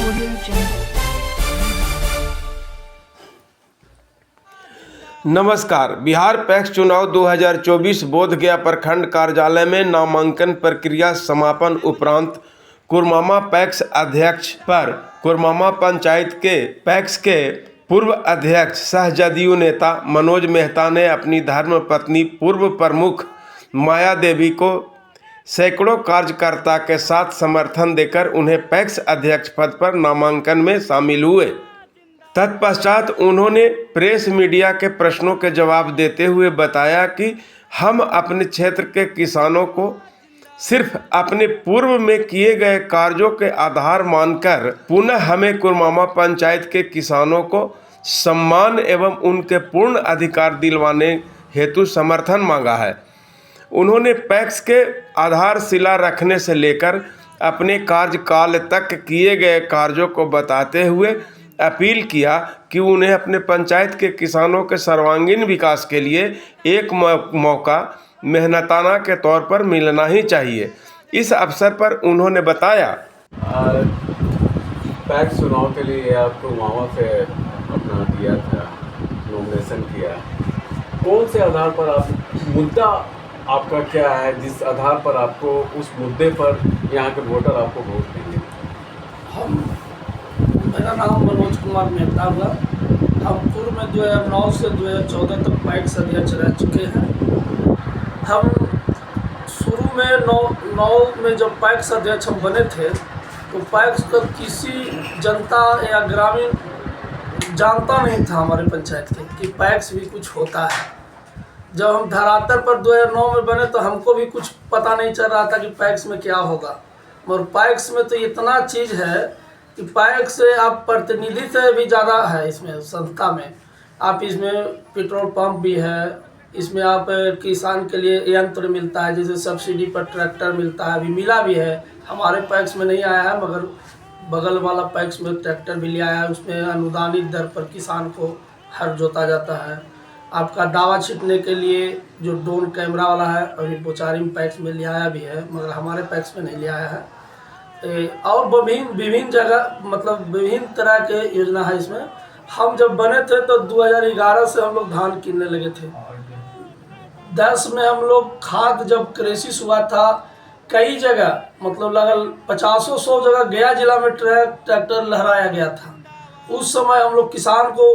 Audio Jungle. नमस्कार। Bihar PACS चुनाव 2024 बोधगया प्रखंड कार्यालय में नामांकन प्रक्रिया समापन उपरांत कुरमामा पैक्स अध्यक्ष पर कुरमामा पंचायत के पैक्स के पूर्व अध्यक्ष सह जदयू नेता मनोज मेहता ने अपनी धर्मपत्नी पूर्व प्रमुख माया देवी को सैकड़ों कार्यकर्ता के साथ समर्थन देकर उन्हें पैक्स अध्यक्ष पद पर नामांकन में शामिल हुए। तत्पश्चात उन्होंने प्रेस मीडिया के प्रश्नों के जवाब देते हुए बताया कि हम अपने क्षेत्र के किसानों को सिर्फ अपने पूर्व में किए गए कार्यों के आधार मानकर पुनः हमें कुरमामा पंचायत के किसानों को सम्मान एवं उनके पूर्ण अधिकार दिलवाने हेतु समर्थन मांगा है। उन्होंने पैक्स के आधारशिला रखने से लेकर अपने कार्यकाल तक किए गए कार्यों को बताते हुए अपील किया कि उन्हें अपने पंचायत के किसानों के सर्वांगीण विकास के लिए एक मौका मेहनताना के तौर पर मिलना ही चाहिए। इस अवसर पर उन्होंने बताया, पैक्स चुनाव के लिए आपको मामा से अपना दिया था, नॉमिनेशन किया। कौन से आधार पर आप मुद्दा आपका क्या है जिस आधार पर आपको उस मुद्दे पर यहाँ के वोटर आपको वोट देंगे? मेरा नाम मनोज कुमार मेहता हुआ। हम पूर्व में 2009 से 2014 तक पैक्स अध्यक्ष रह चुके हैं। हम शुरू में नौ में जब पैक्स अध्यक्ष हम बने थे तो पैक्स का किसी जनता या ग्रामीण जानता नहीं था हमारे पंचायत के कि पैक्स भी कुछ होता है। जब हम धरातल पर 2009 में बने तो हमको भी कुछ पता नहीं चल रहा था कि पैक्स में क्या होगा। मगर पैक्स में तो इतना चीज़ है कि पैक्स से आप प्रतिनिधि से भी ज़्यादा है। इसमें संस्था में आप इसमें पेट्रोल पंप भी है, इसमें आप किसान के लिए यंत्र मिलता है, जैसे सब्सिडी पर ट्रैक्टर मिलता है, अभी मिला भी है। हमारे पैक्स में नहीं आया है मगर बगल वाला पैक्स में ट्रैक्टर भी ले आया है। उसमें अनुदानित दर पर किसान को हर जोता जाता है। आपका दावा छिटने के लिए जो ड्रोन कैमरा वाला है अभी बोचारी में पैक्स में ले आया भी है मगर हमारे पैक्स में नहीं ले आया है। और विभिन्न जगह मतलब विभिन्न तरह के योजना है इसमें। हम जब बने थे तो 2011 से हम लोग धान किनने लगे थे। 10 में हम लोग खाद जब क्राइसिस हुआ था कई जगह मतलब लगभग 50-100 जगह गया जिला में ट्रैक्टर लहराया गया था। उस समय हम लोग किसान को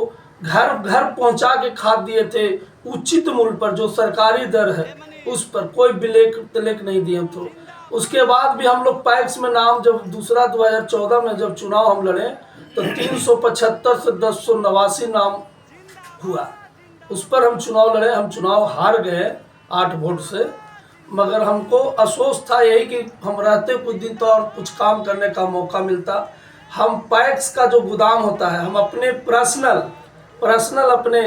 घर घर पहुंचा के खाद दिए थे उचित मूल्य पर, जो सरकारी दर है उस पर, कोई ब्लैक नहीं दिए। तो उसके बाद भी हम लोग पैक्स में नाम जब दूसरा 2014 में जब चुनाव हम लड़े तो 375 से 1089 नाम हुआ। उस पर हम चुनाव लड़े, हम चुनाव हार गए 8 वोट से। मगर हमको अफसोस था यही कि हम रहते कुछ दिन तो और कुछ काम करने का मौका मिलता। हम पैक्स का जो गोदाम होता है हम अपने पर्सनल अपने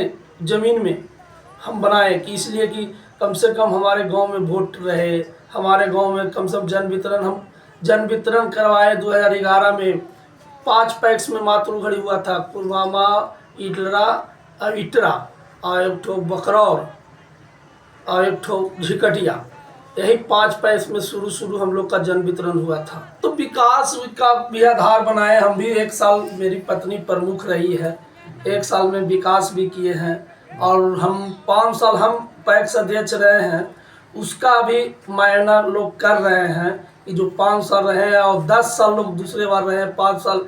ज़मीन में हम बनाए कि इसलिए कि कम से कम हमारे गांव में वोट रहे, हमारे गांव में कम से कम हम जन वितरण करवाए। 2011 में 5 पैक्स में मातृघड़ी हुआ था, कुरमामा, इटरा और एक ठो बकरौर और एक ठो झिकटिया। यही 5 पैक्स में शुरू हम लोग का जन वितरण हुआ था। तो विकास का भी आधार बनाए। हम भी 1 साल, मेरी पत्नी प्रमुख रही है, 1 साल में विकास भी किए हैं। और हम 5 साल हम पैक्स अध्यक्ष रहे हैं, उसका भी मायना लोग कर रहे हैं कि जो 5 साल रहे हैं और 10 साल लोग दूसरे बार रहे हैं, 5 साल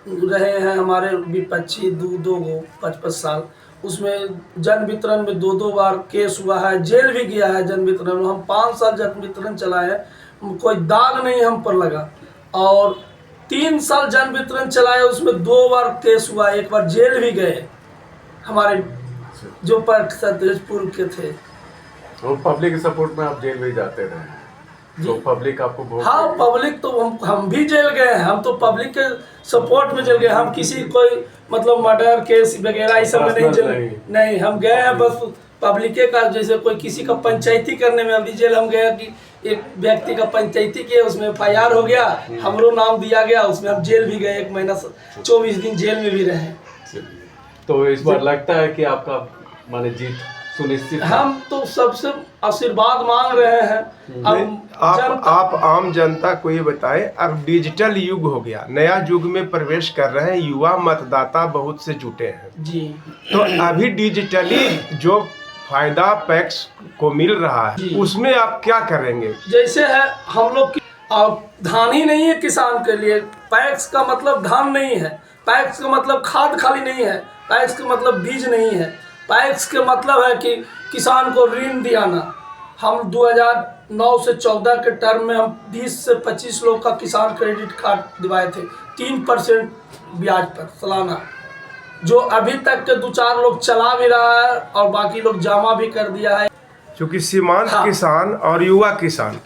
रहे हैं हमारे विपक्षी 2 5-5 साल। उसमें जन वितरण में 2 बार केस हुआ है, जेल भी गया है जन वितरण में। हम 5 साल जन वितरण चलाए हैं, कोई दाग नहीं हम पर लगा। और 3 साल जन वितरण चलाए, उसमें 2 बार केस हुआ, 1 बार जेल भी गए हमारे जो पैक्स अध्यक्ष पूर्व के थे। तो पब्लिक सपोर्ट में आप जेल भी जाते रहे, तो पब्लिक आपको हाँ, पब्लिक तो हम भी जेल गए हैं। हम तो पब्लिक के सपोर्ट में जेल गए। हम किसी कोई मतलब मर्डर केस वगैरह इस सब में नहीं जेल नहीं हम गए हैं। बस पब्लिक का जैसे कोई किसी का पंचायती करने में अभी जेल हम गए कि एक व्यक्ति का पंचायती किया, उसमें FIR हो गया, हमरो नाम दिया गया, उसमें हम जेल भी गए, 1 महीना 24 दिन जेल में भी रहे। तो इस बार लगता है कि आपका माने जीत सुनिश्चित है। हम तो सबसे आशीर्वाद मांग रहे हैं। अब आप आम जनता को ये बताएं, अब डिजिटल युग हो गया, नया युग में प्रवेश कर रहे हैं, युवा मतदाता बहुत से जुटे हैं जी, तो अभी डिजिटली जो फायदा पैक्स को मिल रहा है जी। उसमें आप क्या करेंगे? जैसे है हम लोग अब धान ही नहीं है किसान के लिए। पैक्स का मतलब धान नहीं है, पैक्स का मतलब खाद खाली नहीं है, पैक्स का मतलब बीज नहीं है। पैक्स के मतलब है कि किसान को ऋण दिलाना। हम 2009 से 14 के टर्म में हम 20 से 25 लोग का किसान क्रेडिट कार्ड दिवाए थे 3% ब्याज पर सालाना, जो अभी तक के 2-4 लोग चला भी रहा है और बाकी लोग जमा भी कर दिया है। क्योंकि सीमांत हाँ। किसान और युवा किसान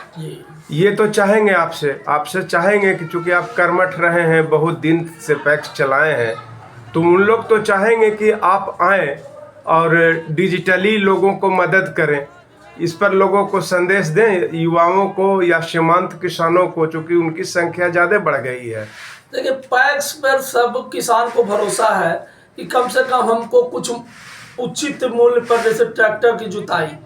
ये तो चाहेंगे आपसे चाहेंगे कि चूंकि आप कर्मठ रहे हैं, बहुत दिन से पैक्स चलाए हैं, तो उन लोग तो चाहेंगे कि आप आएँ और डिजिटली लोगों को मदद करें। इस पर लोगों को संदेश दें, युवाओं को या सीमांत किसानों को, चूँकि उनकी संख्या ज़्यादा बढ़ गई है। देखिए, पैक्स पर सब किसान को भरोसा है कि कम से कम हमको कुछ उचित मूल्य पर, जैसे ट्रैक्टर की जुताई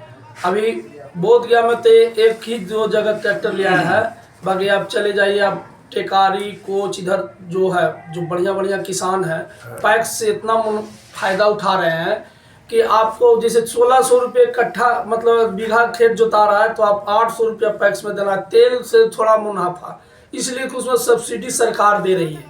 अभी बोधगया में तो एक ही 2 जगह ट्रैक्टर लिया है, बाकी आप चले जाइए, आप टेकारी कोच इधर जो है, जो बढ़िया किसान है, पैक्स से इतना फायदा उठा रहे हैं कि आपको जैसे 1600 रुपये कट्ठा मतलब बीघा खेत जोता रहा है तो आप 800 रुपया पैक्स में देना है। तेल से थोड़ा मुनाफा, इसलिए कि उसमें सब्सिडी सरकार दे रही है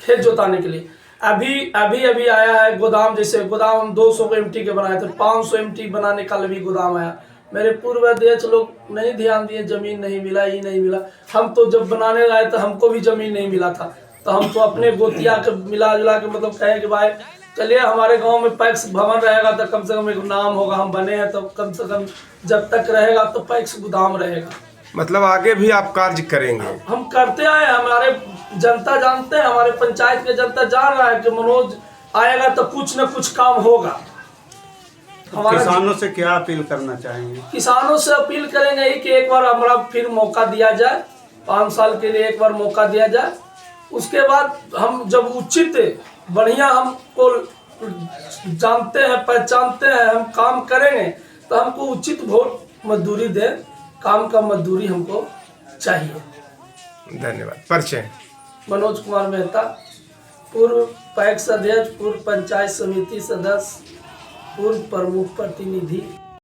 खेत जोताने के लिए। अभी आया है गोदाम, जैसे गोदाम 200 MT के बनाए थे, 500 MT बनाने का भी गोदाम आया। मेरे पूर्व अध्यक्ष लोग नहीं ध्यान दिए, जमीन नहीं मिला, ये नहीं मिला। हम तो जब बनाने आए तो हमको भी जमीन नहीं मिला था, तो हम तो अपने गोतिया के मिला जुला के मतलब कहे कि भाई चलिए हमारे गांव में पैक्स भवन रहेगा तो कम से कम एक नाम होगा, हम बने हैं तो कम से कम जब तक रहेगा तो पैक्स गोदाम रहेगा। मतलब आगे भी आप कार्य करेंगे? हम करते आए, हमारे जनता जानते हैं, हमारे पंचायत के जनता जान रहा है कि मनोज आएगा तो कुछ न कुछ काम होगा। किसानों से क्या अपील करना चाहेंगे? किसानों से अपील करेंगे कि एक बार हमारा फिर मौका दिया जाए, 5 साल के लिए एक बार मौका दिया जाए। उसके बाद हम जब उचित बढ़िया हमको जानते हैं, पहचानते हैं, हम काम करेंगे तो हमको उचित वोट मजदूरी दे, काम का मजदूरी हमको चाहिए। धन्यवाद। परिचय? मनोज कुमार मेहता, पूर्व पैक्स अध्यक्ष, पूर्व पंचायत समिति सदस्य, पूर्व प्रमुख प्रतिनिधि।